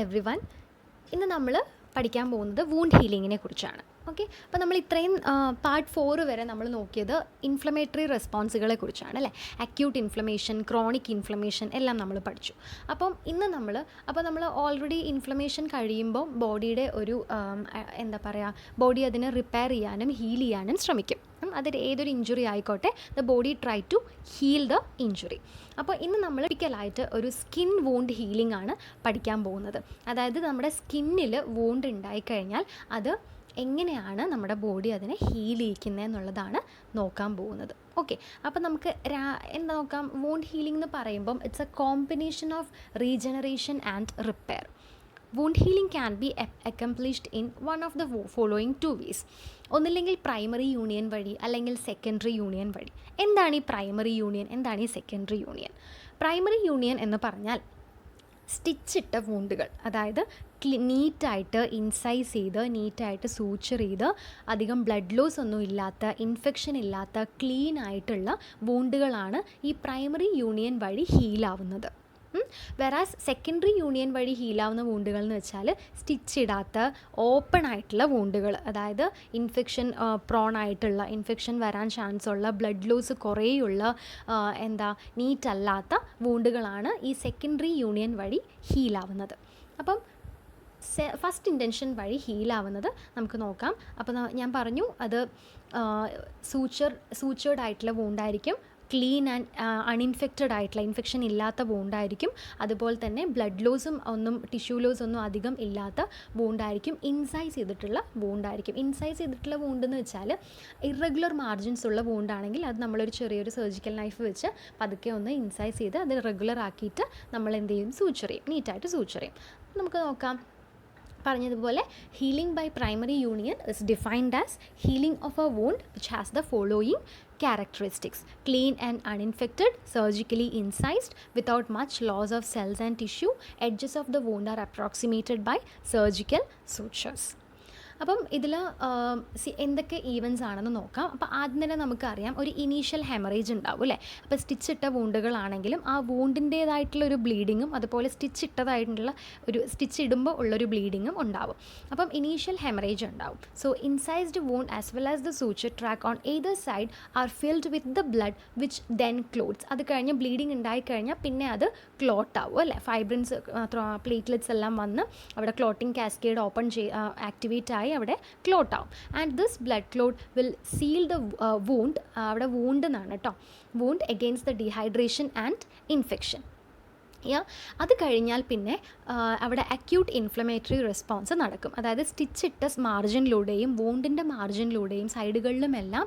Everyone, ഇന്ന് നമ്മൾ പഠിക്കാൻ പോകുന്നത് വൂണ്ട് ഹീലിങ്ങിനെ കുറിച്ചാണ്. ഓക്കെ, അപ്പോൾ നമ്മൾ ഇത്രയും പാർട്ട് 4 വരെ നമ്മൾ നോക്കിയത് ഇൻഫ്ലമേറ്ററി റെസ്പോൺസുകളെ കുറിച്ചാണ് അല്ലേ. അക്യൂട്ട് ഇൻഫ്ലമേഷൻ, ക്രോണിക് ഇൻഫ്ലമേഷൻ എല്ലാം നമ്മൾ പഠിച്ചു. അപ്പം ഇന്ന് നമ്മൾ ഓൾറെഡി ഇൻഫ്ലമേഷൻ കഴിയുമ്പോൾ ബോഡിയുടെ ഒരു എന്താ പറയുക, ബോഡി അതിനെ റിപ്പയർ ചെയ്യാനും ഹീൽ ചെയ്യാനും ശ്രമിക്കും. അതിൽ ഏതൊരു ഇഞ്ചുറി ആയിക്കോട്ടെ, the body try to heal the injury. അപ്പോൾ ഇന്ന് നമ്മൾ ടിപ്പിക്കലായിട്ട് ഒരു സ്കിൻ വൂണ്ട് ഹീലിംഗ് ആണ് പഠിക്കാൻ പോകുന്നത്. അതായത് നമ്മുടെ സ്കിന്നിൽ വൂണ്ട് ഉണ്ടായിക്കഴിഞ്ഞാൽ അത് എങ്ങനെയാണ് നമ്മുടെ ബോഡി അതിനെ ഹീൽ ചെയ്യിക്കുന്നത് എന്നുള്ളതാണ് നോക്കാൻ പോകുന്നത്. ഓക്കെ, അപ്പോൾ നമുക്ക് എന്താ നോക്കാം. വൂണ്ട് ഹീലിംഗ് എന്ന് പറയുമ്പം it's a combination of regeneration and repair. Wound healing can be accomplished in one of the following 2 ways. ഒന്നില്ലെങ്കിൽ പ്രൈമറി യൂണിയൻ വഴി, അല്ലെങ്കിൽ സെക്കൻഡറി യൂണിയൻ വഴി. എന്താണ് ഈ പ്രൈമറി യൂണിയൻ, എന്താണ് ഈ സെക്കൻഡറി യൂണിയൻ? പ്രൈമറി യൂണിയൻ എന്ന് പറഞ്ഞാൽ സ്റ്റിച്ചിട്ട വൂണ്ടുകൾ, അതായത് നീറ്റായിട്ട് ഇൻസൈസ് ചെയ്ത് നീറ്റായിട്ട് സൂച്ചർ ചെയ്ത് അധികം ബ്ലഡ് ലോസ് ഒന്നും ഇല്ലാത്ത, ഇൻഫെക്ഷൻ ഇല്ലാത്ത, ക്ലീൻ ആയിട്ടുള്ള വൂണ്ടുകളാണ് ഈ പ്രൈമറി യൂണിയൻ വഴി ഹീലാവുന്നത്. വെറാസ് സെക്കൻഡറി യൂണിയൻ വഴി ഹീലാവുന്ന വൂണ്ടുകൾ എന്ന് വെച്ചാൽ സ്റ്റിച്ച് ഇടാത്ത ഓപ്പൺ ആയിട്ടുള്ള വൂണ്ടുകൾ, അതായത് ഇൻഫെക്ഷൻ പ്രോൺ ആയിട്ടുള്ള, ഇൻഫെക്ഷൻ വരാൻ ചാൻസ് ഉള്ള, ബ്ലഡ് ലോസ് കുറേയുള്ള, നീറ്റല്ലാത്ത വൂണ്ടുകളാണ് ഈ സെക്കൻഡറി യൂണിയൻ വഴി ഹീലാവുന്നത്. അപ്പം ഫസ്റ്റ് വഴി ഹീലാവുന്നത് നമുക്ക് നോക്കാം. അപ്പോൾ ഞാൻ പറഞ്ഞു, അത് സൂച്ചേർഡ് ആയിട്ടുള്ള വൂണ്ടായിരിക്കും, ക്ലീൻ ആൻഡ് അൺഇൻഫെക്റ്റഡ് ആയിട്ടുള്ള, ഇൻഫെക്ഷൻ ഇല്ലാത്ത വൂണ്ടായിരിക്കും. അതുപോലെ തന്നെ ബ്ലഡ് ലോസും ഒന്നും, ടിഷ്യൂ ലോസ് ഒന്നും അധികം ഇല്ലാത്ത വൂണ്ടായിരിക്കും. ഇൻസൈസ് ചെയ്തിട്ടുള്ള വൂണ്ടായിരിക്കും. ഇൻസൈസ് ചെയ്തിട്ടുള്ള വൂണ്ടെന്ന് വെച്ചാൽ ഇറഗുലർ മാർജിൻസ് ഉള്ള വൂണ്ടാണെങ്കിൽ അത് നമ്മളൊരു ചെറിയൊരു സർജിക്കൽ നൈഫ് വെച്ച് പതുക്കെ ഒന്ന് ഇൻസൈസ് ചെയ്ത് അത് റെഗുലർ ആക്കിയിട്ട് നമ്മൾ എന്ത് ചെയ്യും, സൂച്ചർ ചെയ്യും, നീറ്റായിട്ട് സൂച്ചർ ചെയ്യും. നമുക്ക് നോക്കാം. പറഞ്ഞതുപോലെ healing by primary union is defined as healing of a wound which has the following characteristics: clean and uninfected, surgically incised without much loss of cells and tissue. Edges of the wound are approximated by surgical sutures. അപ്പം ഇതിൽ എന്തൊക്കെ events ആണെന്ന് നോക്കാം. അപ്പോൾ ആദ്യം തന്നെ നമുക്കറിയാം, ഒരു ഇനീഷ്യൽ ഹെമറേജ് ഉണ്ടാവും അല്ലേ. അപ്പോൾ സ്റ്റിച്ചിട്ട വൂണ്ടുകളാണെങ്കിലും ആ വൂണ്ടിൻ്റേതായിട്ടുള്ള ഒരു ബ്ലീഡിങ്ങും, അതുപോലെ സ്റ്റിച്ച് ഇടുമ്പോൾ ഉള്ളൊരു ബ്ലീഡിങ്ങും ഉണ്ടാവും. അപ്പം ഇനീഷ്യൽ ഹെമറേജ് ഉണ്ടാവും. So incised wound as well as the suture track on either side are filled with the blood which then clots. അത് കഴിഞ്ഞ് ബ്ലീഡിങ് ഉണ്ടായിക്കഴിഞ്ഞാൽ പിന്നെ അത് ക്ലോട്ട് ആവും അല്ലേ. ഫൈബ്രിൻസ്, പ്ലേറ്റ്ലെറ്റ്സ് എല്ലാം വന്ന് അവിടെ ക്ലോട്ടിങ് കാസ്കേഡ് ആക്ടിവേറ്റ് ആയി അവിടെ ക്ലോട്ട് ആവും. And this blood clot will seal the wound, അവിടെ വൂണ്ട് എന്നാണ് കേട്ടോ, wound against the dehydration and infection. അത് കഴിഞ്ഞാൽ പിന്നെ അവിടെ അക്യൂട്ട് ഇൻഫ്ലമേറ്ററി റെസ്പോൺസ് നടക്കും. അതായത് സ്റ്റിച്ചിട്ട മാർജിനിലൂടെയും വൂണ്ടിൻ്റെ മാർജിനിലൂടെയും സൈഡുകളിലുമെല്ലാം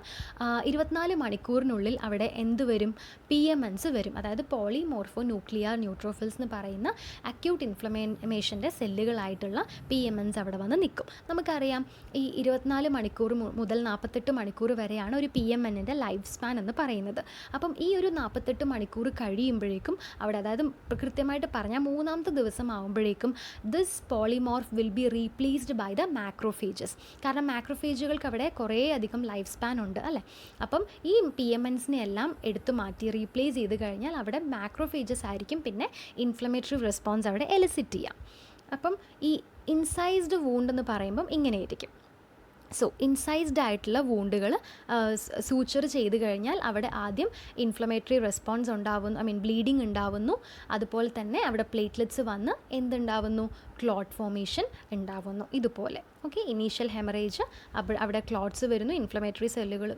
24 മണിക്കൂറിനുള്ളിൽ അവിടെ എന്ത് വരും, PMNs വരും. അതായത് പോളിമോർഫോ ന്യൂക്ലിയർ ന്യൂട്രോഫിൽസ് എന്ന് പറയുന്ന അക്യൂട്ട് ഇൻഫ്ലമേഷൻ്റെ സെല്ലുകളായിട്ടുള്ള PMNs അവിടെ വന്ന് നിൽക്കും. നമുക്കറിയാം, ഈ 24 മണിക്കൂർ മുതൽ 48 മണിക്കൂർ വരെയാണ് ഒരു PMNൻ്റെ ലൈഫ് സ്പാൻ എന്ന് പറയുന്നത്. അപ്പം ഈ ഒരു 48 മണിക്കൂർ കഴിയുമ്പോഴേക്കും അവിടെ, അതായത് കൃത്യമായിട്ട് പറഞ്ഞാൽ 3-ാമത്തെ ദിവസം ആകുമ്പോഴേക്കും this polymorph will be replaced by the macrophages. കാരണം മാക്രോഫേജുകൾക്ക് അവിടെ കുറേ അധികം ലൈഫ് സ്പാൻ ഉണ്ട് അല്ലേ. അപ്പം ഈ PMNs എല്ലാം എടുത്തു മാറ്റി റീപ്ലേസ് ചെയ്ത് കഴിഞ്ഞാൽ അവിടെ മാക്രോഫേജസ് ആയിരിക്കും പിന്നെ ഇൻഫ്ലമേറ്ററി റെസ്പോൺസ് അവിടെ എലിസിറ്റ് ചെയ്യാം. അപ്പം ഈ ഇൻസൈസ്ഡ് വൂണ്ട് എന്ന് പറയുമ്പം ഇങ്ങനെയായിരിക്കും. സോ ഇൻസൈസ്ഡ് ആയിട്ടുള്ള വൂണ്ടുകൾ സൂച്ചർ ചെയ്ത് കഴിഞ്ഞാൽ അവിടെ ആദ്യം ഇൻഫ്ലമേറ്ററി റെസ്പോൺസ് ഉണ്ടാവുന്നു, ബ്ലീഡിങ് ഉണ്ടാവുന്നു. അതുപോലെ തന്നെ അവിടെ പ്ലേറ്റ്ലെറ്റ്സ് വന്ന് എന്തുണ്ടാവുന്നു, ക്ലോട്ട് ഫോർമേഷൻ ഉണ്ടാവുന്നു ഇതുപോലെ. ഓക്കെ, ഇനീഷ്യൽ ഹെമറേജ്, അവിടെ ക്ലോട്ട്സ് വരുന്നു, ഇൻഫ്ലമേറ്ററി സെല്ലുകൾ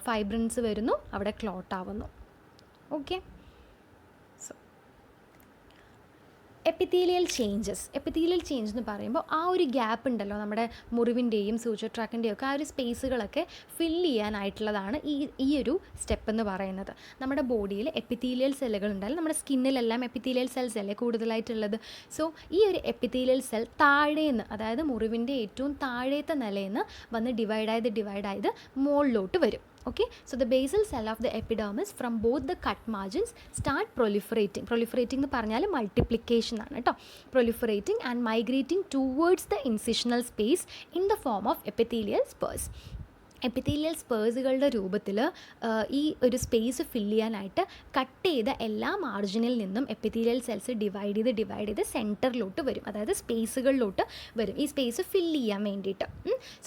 ഫൈബ്രിൻസ് വരുന്നു, അവിടെ ക്ലോട്ട് ആവുന്നു. ഓക്കെ, എപ്പിത്തീലിയൽ ചേഞ്ച് എന്ന് പറയുമ്പോൾ ആ ഒരു ഗ്യാപ്പ് ഉണ്ടല്ലോ നമ്മുടെ മുറിവിൻ്റെയും സൂച്ചർ ട്രാക്കിൻ്റെയും ഒക്കെ ആ ഒരു സ്പേസുകളൊക്കെ ഫില്ല് ചെയ്യാനായിട്ടുള്ളതാണ് ഈ ഒരു സ്റ്റെപ്പ് എന്ന് പറയുന്നത്. നമ്മുടെ ബോഡിയിൽ എപ്പിത്തീലിയൽ സെല്ലുകൾ ഉണ്ടായാലും നമ്മുടെ സ്കിന്നിലെല്ലാം എപ്പിത്തീലിയൽ സെൽസ് അല്ലേ കൂടുതലായിട്ടുള്ളത്. സോ ഈ ഒരു എപ്പിത്തീലിയൽ സെൽ താഴേന്ന്, അതായത് മുറിവിൻ്റെ ഏറ്റവും താഴേത്തെ നിലയിൽ നിന്ന് വന്ന് ഡിവൈഡ് ചെയ്ത് മുകളിലോട്ട് വരും. Okay, so the basal cell of the epidermis from both the cut margins start proliferating എന്ന് പറഞ്ഞാൽ മൾട്ടിപ്ലിക്കേഷൻ ആണ് കേട്ടോ. proliferating and migrating towards the incisional space in the form of epithelial spurs. Epithelial സ്പേഴ്സുകളുടെ രൂപത്തിൽ ഈ ഒരു സ്പേസ് ഫില്ല് ചെയ്യാനായിട്ട് cut ചെയ്ത എല്ലാ മാർജിനിൽ നിന്നും എപ്പിത്തീലിയൽ സെൽസ് ഡിവൈഡ് ചെയ്ത് സെൻറ്ററിലോട്ട് വരും, അതായത് സ്പേസുകളിലോട്ട് വരും ഈ സ്പേസ് ഫില്ല് ചെയ്യാൻ വേണ്ടിയിട്ട്.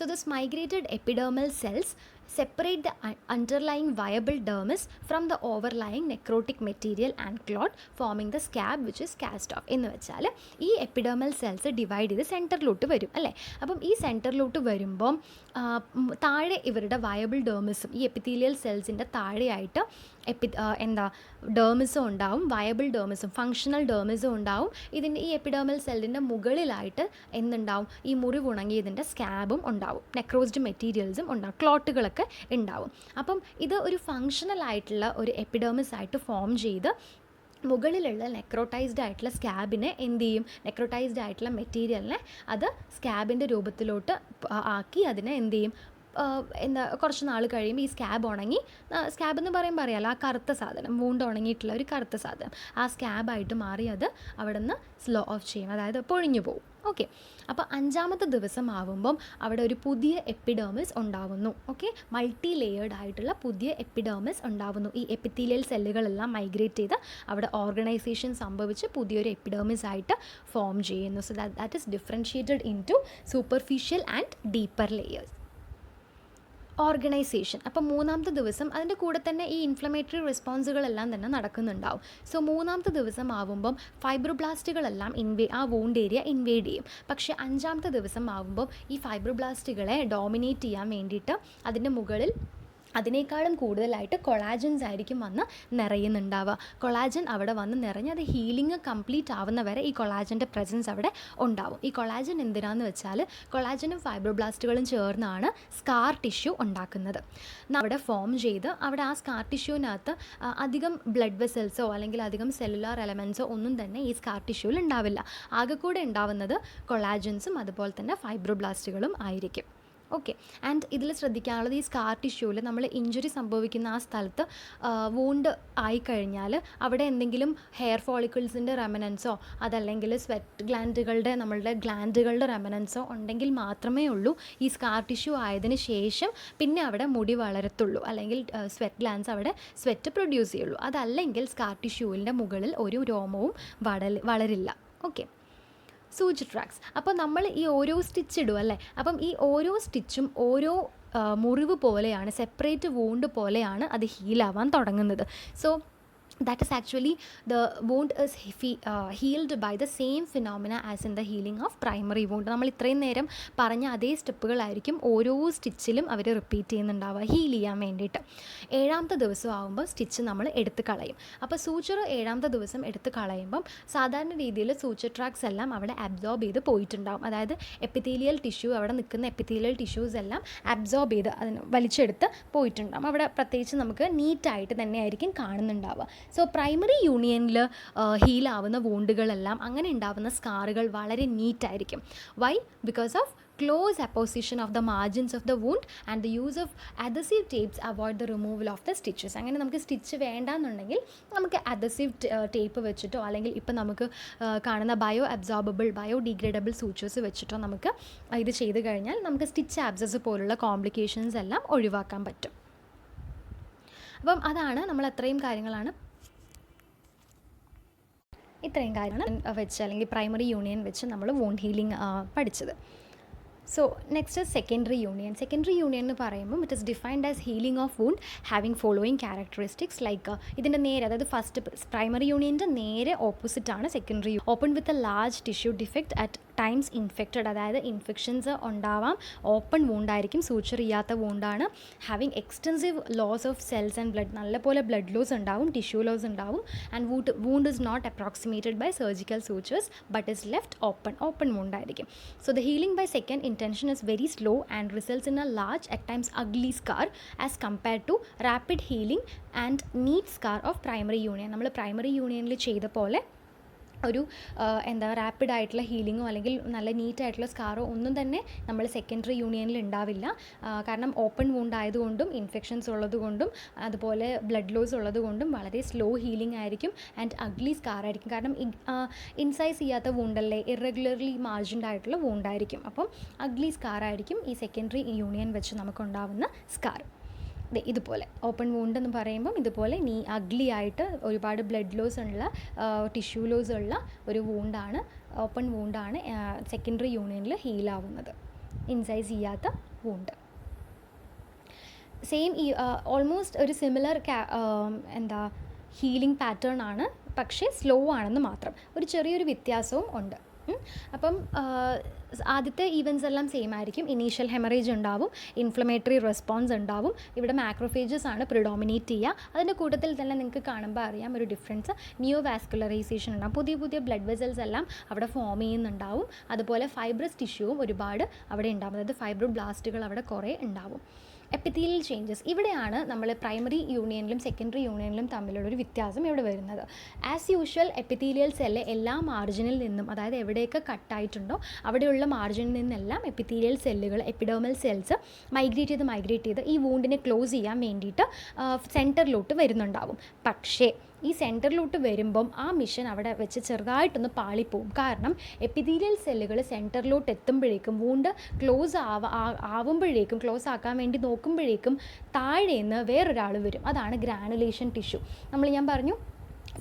So this migrated epidermal cells separate the underlying viable dermis from the overlying necrotic material and clot, forming the scab which is cast off. എന്ന് വെച്ചാൽ ഈ എപ്പിഡെർമൽ സെൽസ് ഡിവൈഡ് ചെയ്ത് സെൻറ്ററിലോട്ട് വരും അല്ലേ. അപ്പം ഈ സെൻറ്ററിലോട്ട് വരുമ്പം താഴെ ഇവരുടെ വയബിൾ ഡേർമിസും ഈ എപ്പിത്തീലിയൽ സെൽസിൻ്റെ താഴെയായിട്ട് ഡേർമിസും ഉണ്ടാവും, വയബിൾ ഡേർമിസും ഫങ്ഷണൽ ഡേർമിസും ഉണ്ടാവും. ഇതിൻ്റെ ഈ എപ്പിഡെർമൽ സെല്ലിൻ്റെ മുകളിലായിട്ട് എന്തുണ്ടാവും, ഈ മുറിവുണങ്ങിയതിൻ്റെ സ്കാബും ഉണ്ടാവും, നെക്രോസ്ഡ് മെറ്റീരിയൽസും ഉണ്ടാവും, ക്ലോട്ടുകളൊക്കെ ഉണ്ടാവും. അപ്പം ഇത് ഒരു ഫങ്ഷണൽ ആയിട്ടുള്ള ഒരു എപ്പിഡെർമിസ് ആയിട്ട് ഫോം ചെയ്ത് മുകളിലുള്ള നെക്രോട്ടൈസ്ഡ് ആയിട്ടുള്ള സ്കാബിനെ എന്ത് ചെയ്യും, നെക്രോട്ടൈസ്ഡ് ആയിട്ടുള്ള മെറ്റീരിയലിനെ അത് സ്കാബിൻ്റെ രൂപത്തിലോട്ട് ആക്കി അതിനെ എന്ത് ചെയ്യും, കുറച്ച് നാൾ കഴിയുമ്പോൾ ഈ സ്കാബ് ഉണങ്ങി, സ്കാബ് എന്ന് പറയുമ്പോൾ അറിയാമല്ലോ ആ കറുത്ത സാധനം, വൂണ്ട് ഉണങ്ങിയിട്ടുള്ള ഒരു കറുത്ത സാധനം, ആ സ്കാബായിട്ട് മാറി അത് അവിടെ നിന്ന് സ്ലോ ഓഫ് ചെയ്യും, അതായത് പൊഴിഞ്ഞു പോകും. ഓക്കെ, അപ്പോൾ 5-ാമത്തെ ദിവസം ആവുമ്പം അവിടെ ഒരു പുതിയ എപ്പിഡെർമിസ് ഉണ്ടാവുന്നു. ഓക്കെ, മൾട്ടി ലെയേർഡ് ആയിട്ടുള്ള പുതിയ എപ്പിഡെർമിസ് ഉണ്ടാവുന്നു. ഈ എപ്പിത്തീലിയൽ സെല്ലുകളെല്ലാം മൈഗ്രേറ്റ് ചെയ്ത് അവിടെ ഓർഗനൈസേഷൻ സംഭവിച്ച് പുതിയൊരു എപ്പിഡെർമിസ് ആയിട്ട് ഫോം ചെയ്യുന്നു. So that is differentiated into superficial and deeper layers. Organisation, അപ്പം 3-ാമത്തെ ദിവസം അതിൻ്റെ കൂടെ തന്നെ ഈ ഇൻഫ്ലമേറ്ററി റെസ്പോൺസുകളെല്ലാം തന്നെ നടക്കുന്നുണ്ടാവും. സോ 3-ാമത്തെ ദിവസം ആവുമ്പം ഫൈബ്രോബ്ലാസ്റ്റുകളെല്ലാം ആ വൂണ്ട് ഏരിയ ഇൻവേഡ് ചെയ്യും. പക്ഷേ 5-ാമത്തെ ദിവസം ആവുമ്പം ഈ ഫൈബ്രോബ്ലാസ്റ്റുകളെ ഡോമിനേറ്റ് ചെയ്യാൻ വേണ്ടിയിട്ട് അതിൻ്റെ മുകളിൽ അതിനേക്കാളും കൂടുതലായിട്ട് കൊളാജൻസ് ആയിരിക്കും വന്ന് നിറയുന്നുണ്ടാവുക. കൊളാജൻ അവിടെ വന്ന് നിറഞ്ഞ് അത് ഹീലിംഗ് കംപ്ലീറ്റ് ആവുന്ന വരെ ഈ കൊളാജൻ്റെ പ്രസൻസ് അവിടെ ഉണ്ടാവും. ഈ കൊളാജൻ എന്തിനാന്ന് വെച്ചാൽ കൊളാജനും ഫൈബ്രോബ്ലാസ്റ്റുകളും ചേർന്നാണ് സ്കാർ ടിഷ്യൂ ഉണ്ടാക്കുന്നത്. അവിടെ ഫോം ചെയ്ത് അവിടെ ആ സ്കാർ ടിഷ്യൂവിനകത്ത് അധികം ബ്ലഡ് വെസൽസോ അല്ലെങ്കിൽ അധികം സെല്ലുലാർ എലമെൻസോ ഒന്നും തന്നെ ഈ സ്കാർ ടിഷ്യൂവിൽ ഉണ്ടാവില്ല. ആകെ കൂടെ ഉണ്ടാവുന്നത് കൊളാജൻസും അതുപോലെ തന്നെ ഫൈബ്രോബ്ലാസ്റ്റുകളും ആയിരിക്കും. ഓക്കെ, ആൻഡ് ഇതിൽ ശ്രദ്ധിക്കാനുള്ളത് ഈ സ്കാർ ടിഷ്യൂവിൽ നമ്മൾ ഇഞ്ചുറി സംഭവിക്കുന്ന ആ സ്ഥലത്ത് വൂണ്ട് ആയിക്കഴിഞ്ഞാൽ അവിടെ എന്തെങ്കിലും ഹെയർ ഫോളിക്കിൾസിൻ്റെ റെമനൻസോ അതല്ലെങ്കിൽ നമ്മളുടെ ഗ്ലാൻഡുകളുടെ റെമനൻസോ ഉണ്ടെങ്കിൽ മാത്രമേ ഉള്ളൂ ഈ സ്കാർ ടിഷ്യൂ ആയതിന് ശേഷം പിന്നെ അവിടെ മുടി വളരത്തുള്ളൂ, അല്ലെങ്കിൽ സ്വെറ്റ് ഗ്ലാൻഡ്സ് അവിടെ സ്വെറ്റ് പ്രൊഡ്യൂസ് ചെയ്യുള്ളൂ. അതല്ലെങ്കിൽ സ്കാർ ടിഷ്യൂവിൻ്റെ മുകളിൽ ഒരു രോമവും വളരില്ല. ഓക്കെ, സൂചി ട്രാക്സ്, അപ്പോൾ നമ്മൾ ഈ ഓരോ സ്റ്റിച്ച് ഇടും അല്ലേ, അപ്പം ഈ ഓരോ സ്റ്റിച്ചും ഓരോ മുറിവ് പോലെയാണ്, സെപ്പറേറ്റ് വൂണ്ട് പോലെയാണ് അത് ഹീലാവാൻ തുടങ്ങുന്നത്. So that is actually the wound is healed by the same phenomena as in the healing of primary wound. നമ്മൾ ഇത്രയും നേരം പറഞ്ഞ അതേ സ്റ്റെപ്പുകളായിരിക്കും ഓരോ സ്റ്റിച്ചിലും അവർ റിപ്പീറ്റ് ചെയ്യുന്നുണ്ടാവുക ഹീൽ ചെയ്യാൻ വേണ്ടിയിട്ട്. 7-ാമത്തെ ദിവസം ആകുമ്പോൾ സ്റ്റിച്ച് നമ്മൾ എടുത്ത് കളയും. അപ്പോൾ സൂച്ചർ 7-ാമത്തെ ദിവസം എടുത്ത് കളയുമ്പം സാധാരണ രീതിയിൽ സൂച്ചർ ട്രാക്സ് എല്ലാം അവിടെ അബ്സോർബ് ചെയ്ത് പോയിട്ടുണ്ടാവും. അതായത് എപ്പിത്തീലിയൽ ടിഷ്യൂ, അവിടെ നിൽക്കുന്ന എപ്പിത്തീലിയൽ ടിഷ്യൂസ് എല്ലാം അബ്സോർബ് ചെയ്ത് അതിന് വലിച്ചെടുത്ത് പോയിട്ടുണ്ടാവും. അവിടെ പ്രത്യേകിച്ച് നമുക്ക് നീറ്റായിട്ട് തന്നെയായിരിക്കും കാണുന്നുണ്ടാവുക. സോ പ്രൈമറി യൂണിയനിൽ ഹീലാവുന്ന വൂണ്ടുകളെല്ലാം അങ്ങനെ ഉണ്ടാവുന്ന സ്കാറുകൾ വളരെ നീറ്റായിരിക്കും. Why? Because of close apposition of the margins of the wound and the use of adhesive tapes avoid the removal of the stitches. അങ്ങനെ നമുക്ക് സ്റ്റിച്ച് വേണ്ടാന്നുണ്ടെങ്കിൽ നമുക്ക് അഡസീവ് ടേപ്പ് വെച്ചിട്ടോ അല്ലെങ്കിൽ ഇപ്പം നമുക്ക് കാണുന്ന ബയോഡിഗ്രേഡബിൾ സൂച്ചേഴ്സ് വെച്ചിട്ടോ നമുക്ക് ഇത് ചെയ്ത് കഴിഞ്ഞാൽ നമുക്ക് സ്റ്റിച്ച് ആബ്സസ് പോലുള്ള കോംപ്ലിക്കേഷൻസ് എല്ലാം ഒഴിവാക്കാൻ പറ്റും. അപ്പം അതാണ് നമ്മൾ ഇത്രയും കാര്യങ്ങളാണ് വെച്ച് അല്ലെങ്കിൽ പ്രൈമറി യൂണിയൻ വെച്ച് നമ്മൾ വൂണ്ട് ഹീലിംഗ് പഠിച്ചത്. So next secondary union. Secondary union എന്ന് പറയുമ്പോൾ it is defined as healing of wound having following characteristics like ഇതിൻ്റെ നേരെ, അതായത് ഫസ്റ്റ് പ്രൈമറി യൂണിയൻ്റെ നേരെ ഓപ്പോസിറ്റാണ് secondary. Open with a large tissue defect at times infected, അതായത് ഇൻഫെക്ഷൻസ് ഉണ്ടാവാം, ഓപ്പൺ വൂണ്ടായിരിക്കും, സൂച്ചർ ചെയ്യാത്ത വൂണ്ടാണ്. Having extensive loss of cells and blood, നല്ലപോലെ ബ്ലഡ് ലോസ് ഉണ്ടാവും, ടിഷ്യൂ ലോസ് ഉണ്ടാവും. And wound is not approximated by surgical sutures but is left open വൂണ്ടായിരിക്കും. So the healing by second intention is very slow and results in a large, at times ugly scar as compared to rapid healing and neat scar of primary union. നമ്മൾ primary യൂണിയനിൽ ചെയ്ത പോലെ ഒരു എന്താ റാപ്പിഡായിട്ടുള്ള ഹീലിങ്ങോ അല്ലെങ്കിൽ നല്ല നീറ്റായിട്ടുള്ള സ്കാറോ ഒന്നും തന്നെ നമ്മൾ സെക്കൻഡറി യൂണിയനിൽ ഉണ്ടാവില്ല. കാരണം ഓപ്പൺ വൂണ്ട് ആയതുകൊണ്ടും ഇൻഫെക്ഷൻസ് ഉള്ളതുകൊണ്ടും അതുപോലെ ബ്ലഡ് ലോസ് ഉള്ളതുകൊണ്ടും വളരെ സ്ലോ ഹീലിംഗ് ആയിരിക്കും ആൻഡ് അഗ്ലി സ്കാർ ആയിരിക്കും. കാരണം ഇൻസൈസ് ചെയ്യാത്ത വൂണ്ടല്ലേ, ഇറഗുലർലി മാർജിൻഡ് ആയിട്ടുള്ള വൂണ്ടായിരിക്കും. അപ്പം അഗ്ലി സ്കാർ ആയിരിക്കും ഈ സെക്കൻഡറി യൂണിയൻ വെച്ച് നമുക്കുണ്ടാവുന്ന സ്കാർ. ഇതുപോലെ ഓപ്പൺ വൂണ്ട് എന്ന് പറയുമ്പം ഇതുപോലെ അഗ്ലി ആയിട്ട് ഒരുപാട് ബ്ലഡ് ലോസ് ഉള്ള ടിഷ്യൂ ലോസ് ഉള്ള ഒരു വൂണ്ടാണ്, ഓപ്പൺ വൂണ്ടാണ് സെക്കൻഡറി യൂണിയനിൽ ഹീലാവുന്നത്, ഇൻസൈസ് ചെയ്യാത്ത വൂണ്ട്. സെയിം ഈ ഓൾമോസ്റ്റ് ഒരു സിമിലർ എന്താ ഹീലിംഗ് പാറ്റേൺ ആണ്, പക്ഷേ സ്ലോ ആണെന്ന് മാത്രം, ഒരു ചെറിയൊരു വ്യത്യാസവും ഉണ്ട്. അപ്പം ആദ്യത്തെ ഈവൻസ് എല്ലാം സെയിം ആയിരിക്കും. ഇനീഷ്യൽ ഹെമറേജ് ഉണ്ടാവും, ഇൻഫ്ലമേറ്ററി റെസ്പോൺസ് ഉണ്ടാവും, ഇവിടെ മാക്രോഫേജസ് ആണ് പ്രിഡോമിനേറ്റ് ചെയ്യുക. അതിൻ്റെ കൂട്ടത്തിൽ തന്നെ നിങ്ങൾക്ക് കാണുമ്പോൾ അറിയാം ഒരു ഡിഫറൻസ്, നിയോ വാസ്കുലറൈസേഷൻ ഉണ്ടാവും, പുതിയ പുതിയ ബ്ലഡ് വെസൽസ് എല്ലാം അവിടെ ഫോം ചെയ്യുന്നുണ്ടാവും. അതുപോലെ ഫൈബ്രസ് ടിഷ്യൂവും ഒരുപാട് അവിടെ ഉണ്ടാവും, അതായത് ഫൈബ്രോ ബ്ലാസ്റ്റുകൾ അവിടെ കുറേ ഉണ്ടാവും. എപ്പിത്തീലിയൽ ചേഞ്ചസ്, ഇവിടെയാണ് നമ്മൾ പ്രൈമറി യൂണിയനിലും സെക്കൻഡറി യൂണിയനിലും തമ്മിലുള്ളൊരു വ്യത്യാസം ഇവിടെ വരുന്നത്. ആസ് യൂഷ്വൽ എപ്പിത്തീലിയൽ സെല്ല് എല്ലാ മാർജിനിൽ നിന്നും, അതായത് എവിടെയൊക്കെ കട്ടായിട്ടുണ്ടോ അവിടെയുള്ള മാർജിനിൽ നിന്നെല്ലാം എപ്പിത്തീലിയൽ സെല്ലുകൾ, എപ്പിഡേർമൽ സെൽസ് മൈഗ്രേറ്റ് ചെയ്ത് ഈ വൂണ്ടിനെ ക്ലോസ് ചെയ്യാൻ വേണ്ടിയിട്ട് സെൻറ്ററിലോട്ട് വരുന്നുണ്ടാവും. പക്ഷേ ഈ സെൻറ്ററിലോട്ട് വരുമ്പം ആ മിഷൻ അവിടെ വെച്ച് ചെറുതായിട്ടൊന്ന് പാളിപ്പോവും. കാരണം എപ്പിത്തീലിയൽ സെല്ലുകൾ സെൻറ്ററിലോട്ട് എത്തുമ്പോഴേക്കും, വൂണ്ട് ക്ലോസ് ആവുമ്പോഴേക്കും, ക്ലോസ് ആക്കാൻ വേണ്ടി നോക്കുമ്പോഴേക്കും താഴേന്ന് വേറൊരാൾ വരും. അതാണ് ഗ്രാനുലേഷൻ ടിഷ്യൂ. ഞാൻ പറഞ്ഞു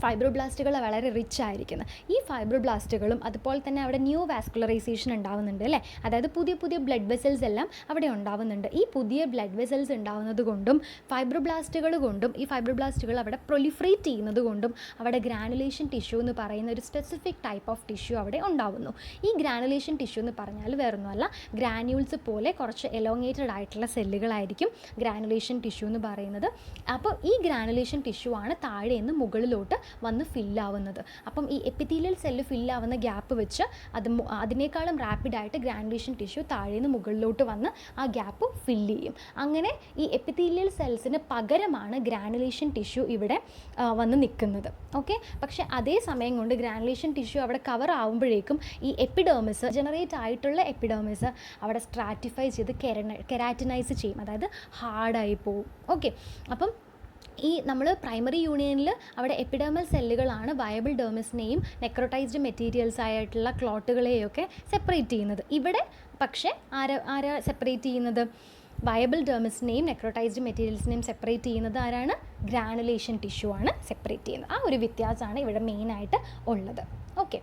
ഫൈബ്രോബ്ലാസ്റ്റുകൾ വളരെ റിച്ച് ആയിരിക്കുന്നത്. ഈ ഫൈബ്രോബ്ലാസ്റ്റുകളും അതുപോലെ തന്നെ അവിടെ ന്യൂ വാസ്കുലറൈസേഷൻ ഉണ്ടാവുന്നുണ്ട് അല്ലേ, അതായത് പുതിയ പുതിയ ബ്ലഡ് വെസൽസ് എല്ലാം അവിടെ ഉണ്ടാവുന്നുണ്ട്. ഈ പുതിയ ബ്ലഡ് വെസൽസ് ഉണ്ടാവുന്നത് കൊണ്ടും ഫൈബ്രോബ്ലാസ്റ്റുകൾ കൊണ്ടും ഈ ഫൈബ്രോബ്ലാസ്റ്റുകൾ അവിടെ പ്രൊലിഫറേറ്റ് ചെയ്യുന്നത് കൊണ്ടും അവിടെ ഗ്രാനുലേഷൻ ടിഷ്യൂ എന്ന് പറയുന്ന ഒരു സ്പെസിഫിക് ടൈപ്പ് ഓഫ് ടിഷ്യൂ അവിടെ ഉണ്ടാവുന്നു. ഈ ഗ്രാനുലേഷൻ ടിഷ്യൂ എന്ന് പറഞ്ഞാൽ വേറൊന്നുമല്ല, ഗ്രാന്യൂൾസ് പോലെ കുറച്ച് എലോങ്ങേറ്റഡ് ആയിട്ടുള്ള സെല്ലുകളായിരിക്കും ഗ്രാനുലേഷൻ ടിഷ്യൂ എന്ന് പറയുന്നത്. അപ്പോൾ ഈ ഗ്രാനുലേഷൻ ടിഷ്യൂ ആണ് താഴെ നിന്ന് മുകളിലോട്ട് വന്ന് ഫില്ലാവുന്നത്. അപ്പം ഈ എപ്പിത്തീലിയൽ സെല്ല് ഫില്ലാവുന്ന ഗ്യാപ്പ് വെച്ച് അതിനേക്കാളും റാപ്പിഡായിട്ട് ഗ്രാനുലേഷൻ ടിഷ്യൂ താഴേന്ന് മുകളിലോട്ട് വന്ന് ആ ഗ്യാപ്പ് ഫില്ല് ചെയ്യും. അങ്ങനെ ഈ എപ്പിത്തീലിയൽ സെൽസിന് പകരമാണ് ഗ്രാനുലേഷൻ ടിഷ്യൂ ഇവിടെ വന്ന് നിൽക്കുന്നത്. ഓക്കെ, പക്ഷേ അതേ സമയം കൊണ്ട് ഗ്രാനുലേഷൻ ടിഷ്യൂ അവിടെ കവർ ആവുമ്പോഴേക്കും ഈ എപ്പിഡേർമിസ്, ജനറേറ്റ് ആയിട്ടുള്ള എപ്പിഡേർമിസ് അവിടെ സ്ട്രാറ്റിഫൈ ചെയ്ത് കെരാറ്റിനൈസ് ചെയ്യും, അതായത് ഹാർഡായി പോവും. ഓക്കെ, അപ്പം ഈ നമ്മൾ പ്രൈമറി യൂണിയനിൽ അവിടെ എപ്പിഡേർമൽ സെല്ലുകളാണ് വയബിൾ ഡെർമിസിനെയും നെക്രോട്ടൈസ്ഡ് മെറ്റീരിയൽസ് ആയിട്ടുള്ള ക്ലോട്ടുകളെയൊക്കെ സെപ്പറേറ്റ് ചെയ്യുന്നത്. ഇവിടെ പക്ഷേ ആരാ സെപ്പറേറ്റ് ചെയ്യുന്നത്? വയബിൾ ഡെർമിസിനെയും നെക്രോട്ടൈസ്ഡ് മെറ്റീരിയൽസിനെയും സെപ്പറേറ്റ് ചെയ്യുന്നത് ആരാണ്? ഗ്രാനുലേഷൻ ടിഷ്യൂ ആണ് സെപ്പറേറ്റ് ചെയ്യുന്നത്. ആ ഒരു വ്യത്യാസമാണ് ഇവിടെ മെയിനായിട്ട് ഉള്ളത്. ഓക്കെ,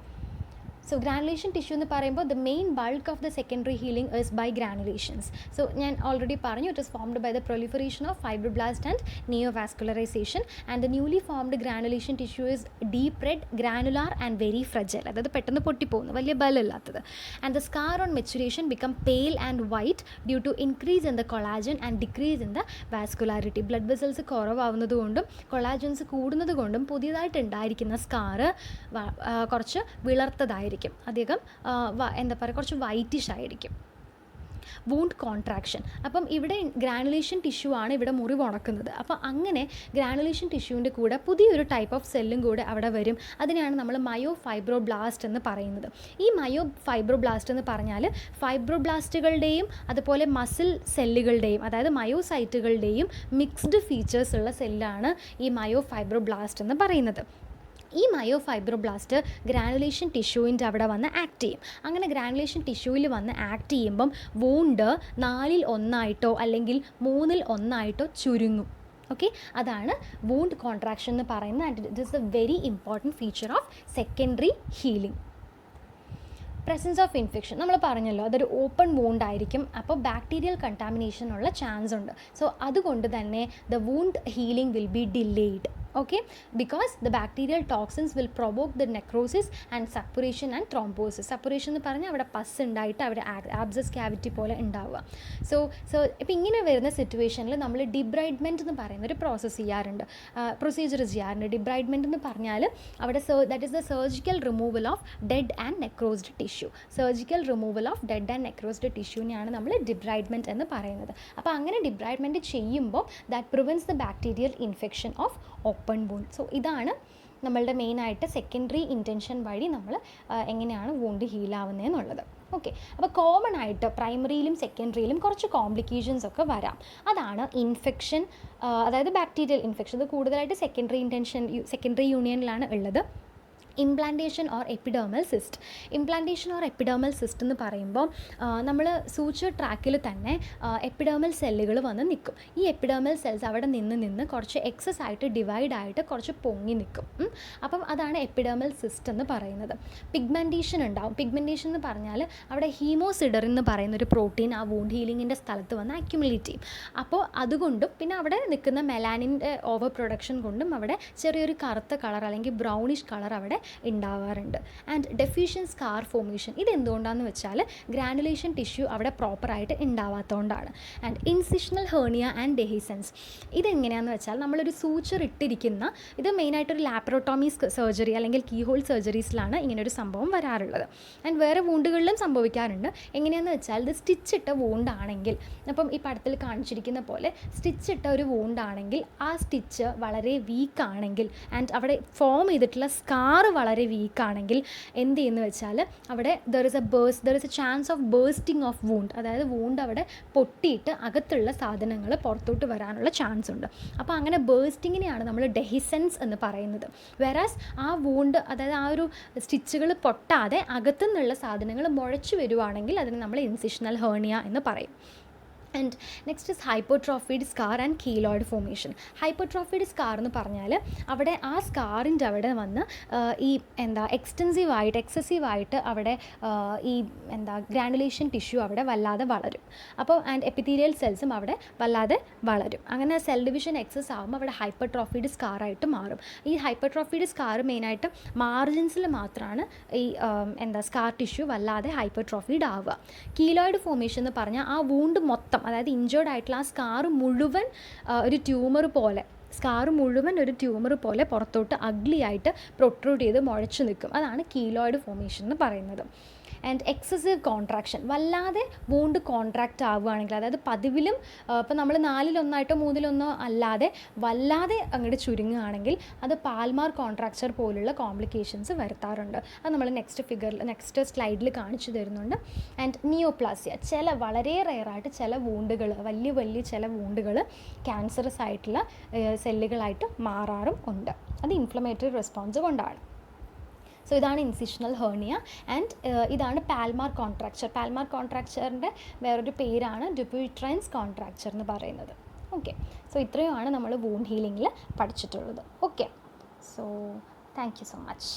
സോ ഗ്രാനുലേഷൻ ടിഷ്യൂ എന്ന് പറയുമ്പോൾ the main bulk of the secondary healing is by granulations. So ഞാൻ ഓൾറെഡി പറഞ്ഞു, it is formed by the proliferation of fibroblast and neovascularisation and the newly formed granulation tissue is deep red, granular and very fragile, അതായത് പെട്ടെന്ന് പൊട്ടിപ്പോകുന്നു, വലിയ ബലമില്ലാത്തത്. And the scar on maturation become pale and white due to increase in the collagen and decrease in the vascularity. Blood vessels കുറവാവുന്നത് കൊണ്ടും കൊളാജൻസ് കൂടുന്നത് കൊണ്ടും പുതിയതായിട്ട് ഉണ്ടായിരിക്കുന്ന സ്കാറ് കുറച്ച് വിളർത്തതായിരിക്കും, അധികം എന്താ പറയുക, കുറച്ച് വൈറ്റിഷ് ആയിരിക്കും. വൂണ്ട് കോൺട്രാക്ഷൻ, അപ്പം ഇവിടെ ഗ്രാനുലേഷൻ ടിഷ്യൂ ആണ് ഇവിടെ മുറിവ് ഉണക്കുന്നത്. അപ്പോൾ അങ്ങനെ ഗ്രാനുലേഷൻ ടിഷ്യൂവിൻ്റെ കൂടെ പുതിയൊരു ടൈപ്പ് ഓഫ് സെല്ലും കൂടെ അവിടെ വരും. അതിനെയാണ് നമ്മൾ മയോ ഫൈബ്രോബ്ലാസ്റ്റ് എന്ന് പറയുന്നത്. ഈ മയോ ഫൈബ്രോബ്ലാസ്റ്റ് എന്ന് പറഞ്ഞാൽ ഫൈബ്രോബ്ലാസ്റ്റുകളുടെയും അതുപോലെ മസിൽ സെല്ലുകളുടെയും, അതായത് മയോസൈറ്റുകളുടെയും മിക്സ്ഡ് ഫീച്ചേഴ്സ് ഉള്ള സെല്ലാണ് ഈ മയോ ഫൈബ്രോബ്ലാസ്റ്റ് എന്ന് പറയുന്നത്. ഈ മയോ ഫൈബ്രോബ്ലാസ്റ്റ് ഗ്രാനുലേഷൻ ടിഷ്യൂവിൻ്റെ അവിടെ വന്ന് ആക്ട് ചെയ്യും. അങ്ങനെ ഗ്രാനുലേഷൻ ടിഷ്യൂവിൽ വന്ന് ആക്ട് ചെയ്യുമ്പം വൂണ്ട് 4/1 അല്ലെങ്കിൽ 3/1 ചുരുങ്ങും. ഓക്കെ, അതാണ് വൂണ്ട് കോൺട്രാക്ഷൻ എന്ന് പറയുന്നത്. And it is a very important feature of secondary healing. Presence of infection നമ്മൾ പറഞ്ഞല്ലോ, അതൊരു ഓപ്പൺ വൂണ്ട് ആയിരിക്കും. അപ്പോൾ ബാക്ടീരിയൽ കണ്ടാമിനേഷനുള്ള ചാൻസ് ഉണ്ട്. സോ അതുകൊണ്ട് തന്നെ the wound healing will be delayed. Okay, because the bacterial toxins will provoke the necrosis and suppuration and thrombosis. Suppuration എന്ന് പറഞ്ഞാൽ അവിടെ പസ് ഉണ്ടായിട്ട് അവിടെ ആബ്സസ് ക്യാവിറ്റി പോലെ ഉണ്ടാവുക. സോ ഇപ്പോൾ ഇങ്ങനെ വരുന്ന സിറ്റുവേഷനിൽ നമ്മൾ ഡിബ്രൈഡ്മെൻറ്റ് എന്ന് പറയുന്ന ഒരു പ്രോസസ്സ് ചെയ്യാറുണ്ട്, പ്രൊസീജിയർ ചെയ്യാറുണ്ട്. ഡിബ്രൈഡ്മെൻറ്റ് എന്ന് പറഞ്ഞാൽ അവിടെ that is the surgical removal of dead and necrosed tissue. Surgical removal of dead and necrosed ടിഷ്യൂവിനെയാണ് നമ്മൾ ഡിബ്രൈഡ്മെൻറ്റ് എന്ന് പറയുന്നത്. അപ്പോൾ അങ്ങനെ ഡിബ്രൈഡ്മെൻറ്റ് ചെയ്യുമ്പോൾ that prevents the bacterial infection of open wound. So ഇതാണ് നമ്മളുടെ മെയിനായിട്ട് സെക്കൻഡറി ഇൻറ്റൻഷൻ വഴി നമ്മൾ എങ്ങനെയാണ് വൂണ്ട് ഹീലാവുന്നതെന്നുള്ളത്. ഓക്കെ, അപ്പോൾ കോമൺ ആയിട്ട് പ്രൈമറിയിലും സെക്കൻഡറിയിലും കുറച്ച് കോംപ്ലിക്കേഷൻസ് ഒക്കെ വരാം. അതാണ് ഇൻഫെക്ഷൻ, അതായത് ബാക്ടീരിയൽ ഇൻഫെക്ഷൻ. ഇത് കൂടുതലായിട്ട് സെക്കൻഡറി യൂണിയനിലാണ് ഉള്ളത്. Implantation or എപ്പിഡേർമൽ cyst. Implantation or എപ്പിഡേർമൽ cyst എന്ന് പറയുമ്പോൾ നമ്മൾ സൂച്ചർ ട്രാക്കിൽ തന്നെ എപ്പിഡേർമൽ സെല്ലുകൾ വന്ന് നിൽക്കും. ഈ എപ്പിഡേർമൽ സെൽസ് അവിടെ നിന്ന് കുറച്ച് എക്സസ് ആയിട്ട് ഡിവൈഡ് ആയിട്ട് കുറച്ച് പൊങ്ങി നിൽക്കും. അപ്പം അതാണ് എപ്പിഡേർമൽ സിസ്റ്റ് എന്ന് പറയുന്നത്. പിഗ്മെൻറ്റേഷൻ ഉണ്ടാവും. പിഗ്മെൻറ്റേഷൻ എന്ന് പറഞ്ഞാൽ അവിടെ ഹീമോസിഡർ എന്ന് പറയുന്ന ഒരു പ്രോട്ടീൻ ആ വൂണ്ട് ഹീലിങ്ങിൻ്റെ സ്ഥലത്ത് വന്ന് അക്യുമുലേറ്റ് ചെയ്യും. അപ്പോൾ അതുകൊണ്ടും പിന്നെ അവിടെ നിൽക്കുന്ന മെലാനിൻ്റെ ഓവർ പ്രൊഡക്ഷൻ കൊണ്ടും അവിടെ ചെറിയൊരു കറുത്ത കളർ അല്ലെങ്കിൽ ബ്രൗണിഷ് കളർ അവിടെ ഉണ്ടാവാറുണ്ട്. ആൻഡ് ഡെഫിഷ്യൻ സ്കാർ ഫോർമേഷൻ, ഇതെന്തുകൊണ്ടാണെന്ന് വെച്ചാൽ ഗ്രാനുലേഷൻ ടിഷ്യൂ അവിടെ പ്രോപ്പറായിട്ട് ഉണ്ടാവാത്തതുകൊണ്ടാണ്. And incisional hernia and dehiscence, ഇതെങ്ങനെയാണെന്ന് വെച്ചാൽ നമ്മളൊരു സൂച്ചർ ഇട്ടിരിക്കുന്ന, ഇത് മെയിനായിട്ടൊരു ലാപ്രോട്ടോമി സർജറി അല്ലെങ്കിൽ കീഹോൾ സർജറീസിലാണ് ഇങ്ങനൊരു സംഭവം വരാറുള്ളത്. ആൻഡ് വേറെ വൂണ്ടുകളിലും സംഭവിക്കാറുണ്ട്. എങ്ങനെയാണെന്ന് വെച്ചാൽ ഇത് സ്റ്റിച്ചിട്ട വൂണ്ടാണെങ്കിൽ, അപ്പം ഈ പടത്തിൽ കാണിച്ചിരിക്കുന്ന പോലെ സ്റ്റിച്ചിട്ട ഒരു വൂണ്ടാണെങ്കിൽ ആ സ്റ്റിച്ച് വളരെ വീക്കാണെങ്കിൽ ആൻഡ് അവിടെ ഫോം ചെയ്തിട്ടുള്ള സ്കാർ വളരെ വീക്കാണെങ്കിൽ എന്ത് ചെയ്യുന്നു വെച്ചാൽ അവിടെ there is a chance of bursting of wound, അതായത് വൂണ്ട് അവിടെ പൊട്ടിയിട്ട് അകത്തുള്ള സാധനങ്ങൾ പുറത്തോട്ട് വരാനുള്ള ചാൻസ് ഉണ്ട്. അപ്പോൾ അങ്ങനെ ബേസ്റ്റിങ്ങിനെയാണ് നമ്മൾ ഡെഹിസൻസ് എന്ന് പറയുന്നത്. വെറാസ് ആ വൂണ്ട്, അതായത് ആ ഒരു സ്റ്റിച്ചുകൾ പൊട്ടാതെ അകത്തുനിന്നുള്ള സാധനങ്ങൾ മുഴച്ചു വരുവാണെങ്കിൽ അതിന് നമ്മൾ ഇൻസിഷണൽ ഹേർണിയ എന്ന് പറയും. And next is hypertrophied scar and keloid formation. Hypertrophied scar എന്ന് പറഞ്ഞാൽ അവിടെ ആ സ്കാറിൻ്റെ അവിടെ വന്ന് ഈ എക്സസീവായിട്ട് അവിടെ ഈ ഗ്രാനുലേഷൻ ടിഷ്യൂ അവിടെ വല്ലാതെ വളരും. അപ്പോൾ ആൻഡ് എപ്പിത്തീലിയൽ സെൽസും അവിടെ വല്ലാതെ വളരും. അങ്ങനെ സെൽ ഡിവിഷൻ എക്സസ് ആകുമ്പോൾ അവിടെ ഹൈപ്പർട്രോഫീഡ് സ്കാറായിട്ട് മാറും. ഈ ഹൈപ്പർട്രോഫീഡ് സ്കാർ മെയിനായിട്ട് മാർജിൻസിൽ മാത്രമാണ് ഈ സ്കാർ ടിഷ്യൂ വല്ലാതെ ഹൈപ്പർട്രോഫീഡ് ആവുക. കീലോയിഡ് ഫോർമേഷൻ എന്ന് പറഞ്ഞാൽ ആ വൂണ്ട് മൊത്തം, അതായത് ഇഞ്ചേർഡ് ആയിട്ടുള്ള ആ സ്കാർ മുഴുവൻ ഒരു ട്യൂമർ പോലെ പുറത്തോട്ട് അഗ്ലി ആയിട്ട് പ്രൊട്രൂഡ് ചെയ്ത് മുഴച്ചു നിൽക്കും. അതാണ് കീലോയിഡ് ഫോർമേഷൻ എന്ന് പറയുന്നത്. ആൻഡ് എക്സസീവ് കോൺട്രാക്ഷൻ, വല്ലാതെ വൂണ്ട് കോൺട്രാക്റ്റ് ആവുകയാണെങ്കിൽ, അതായത് പതിവിലും ഇപ്പോൾ നമ്മൾ 4-1 3-1 അല്ലാതെ വല്ലാതെ അങ്ങോട്ട് ചുരുങ്ങുകയാണെങ്കിൽ അത് പാൽമാർ കോൺട്രാക്ചർ പോലുള്ള കോംപ്ലിക്കേഷൻസ് വരുത്താറുണ്ട്. അത് നമ്മൾ നെക്സ്റ്റ് സ്ലൈഡിൽ കാണിച്ചു തരുന്നുണ്ട്. ആൻഡ് നിയോപ്ലാസിയ, വളരെ റെയറായിട്ട് ചില വൂണ്ടുകൾ, വലിയ ചില വൂണ്ടുകൾ ക്യാൻസറസ് ആയിട്ടുള്ള സെല്ലുകളായിട്ട് മാറാറും ഉണ്ട്. അത് ഇൻഫ്ലമേറ്ററി റെസ്പോൺസ് കൊണ്ടാണ്. സോ ഇതാണ് ഇൻസിഷണൽ ഹേർണിയ ആൻഡ് ഇതാണ് പാൽമാർ കോൺട്രാക്ചർ. പാൽമാർ കോൺട്രാക്ചറിൻ്റെ വേറൊരു പേരാണ് ഡ്യുപുയിട്രൈൻസ് കോൺട്രാക്ചർ എന്ന് പറയുന്നത്. ഓക്കെ, സോ ഇത്രയുമാണ് നമ്മൾ വൂണ്ട് ഹീലിങ്ങിൽ പഠിച്ചിട്ടുള്ളത്. Okay, so thank you so much.